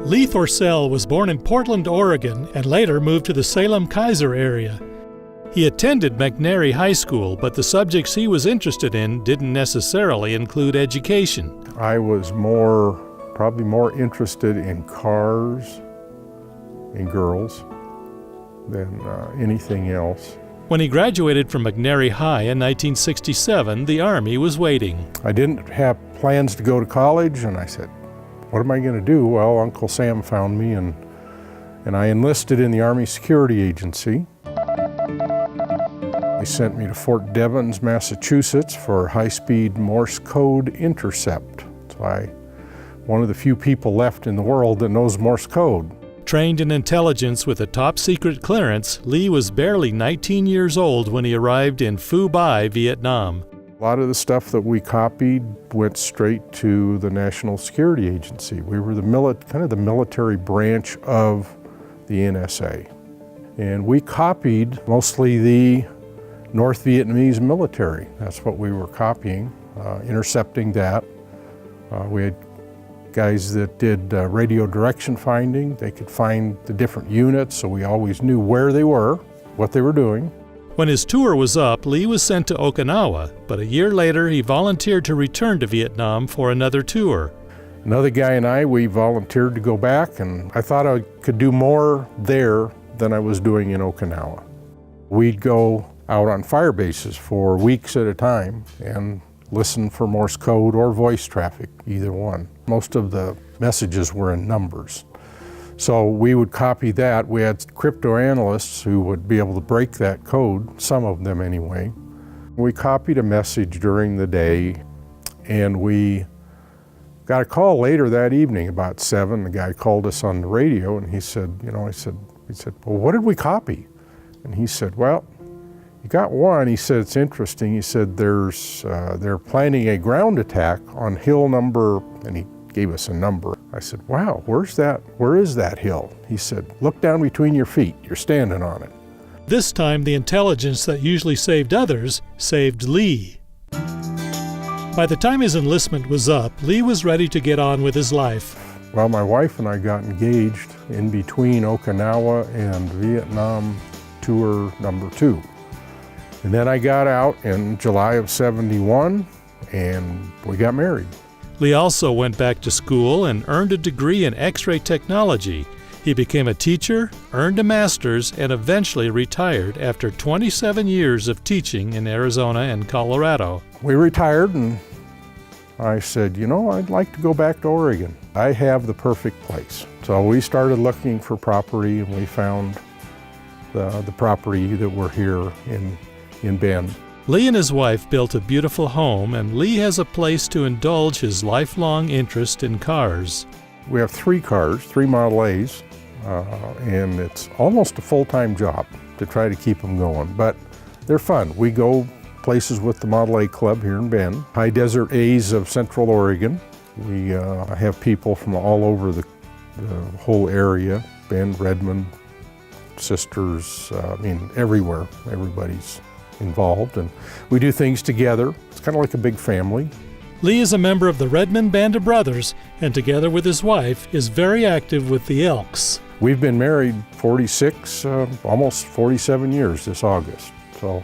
Lee Thorsell was born in Portland, Oregon, and later moved to the Salem-Keizer area. He attended McNary High School, but the subjects he was interested in didn't necessarily include education. I was probably more interested in cars and girls than anything else. When he graduated from McNary High in 1967, the Army was waiting. I didn't have plans to go to college, and I said, what am I going to do? Well, Uncle Sam found me, and I enlisted in the Army Security Agency. They sent me to Fort Devens, Massachusetts for high-speed Morse code intercept. So I'm one of the few people left in the world that knows Morse code. Trained in intelligence with a top-secret clearance, Lee was barely 19 years old when he arrived in Phu Bai, Vietnam. A lot of the stuff that we copied went straight to the National Security Agency. We were kind of the military branch of the NSA. And we copied mostly the North Vietnamese military. That's what we were copying, intercepting that. We had guys that did radio direction finding. They could find the different units, so we always knew where they were, what they were doing. When his tour was up, Lee was sent to Okinawa, but a year later he volunteered to return to Vietnam for another tour. Another guy and we volunteered to go back, and I thought I could do more there than I was doing in Okinawa. We'd go out on fire bases for weeks at a time and listen for Morse code or voice traffic, either one. Most of the messages were in numbers. So we would copy that. We had cryptoanalysts who would be able to break that code, some of them anyway. We copied a message during the day, and we got a call later that evening about 7. The guy called us on the radio, and he said, he said, well, what did we copy? And he said, well, you got one. He said, it's interesting. He said, they're planning a ground attack on hill number, and he gave us a number. I said, wow, where is that hill? He said, look down between your feet, you're standing on it. This time the intelligence that usually saved others saved Lee. By the time his enlistment was up, Lee was ready to get on with his life. Well, my wife and I got engaged in between Okinawa and Vietnam tour number 2. And then I got out in July of '71, and we got married. Lee also went back to school and earned a degree in X-ray technology. He became a teacher, earned a master's, and eventually retired after 27 years of teaching in Arizona and Colorado. We retired, and I said, I'd like to go back to Oregon. I have the perfect place. So we started looking for property, and we found the property that we're here in Bend. Lee and his wife built a beautiful home, and Lee has a place to indulge his lifelong interest in cars. We have 3 cars, 3 Model A's, and it's almost a full-time job to try to keep them going, but they're fun. We go places with the Model A Club here in Bend, High Desert A's of Central Oregon. We have people from all over the whole area, Bend, Redmond, Sisters, everywhere. Everybody's involved, and we do things together. It's kind of like a big family. Lee is a member of the Redmond Band of Brothers, and together with his wife is very active with the Elks. We've been married 46, almost 47 years this August, so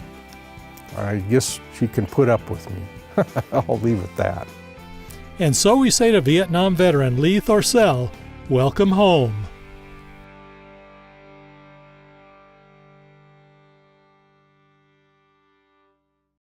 I guess she can put up with me. I'll leave it that. And so we say to Vietnam veteran Lee Thorsell, welcome home.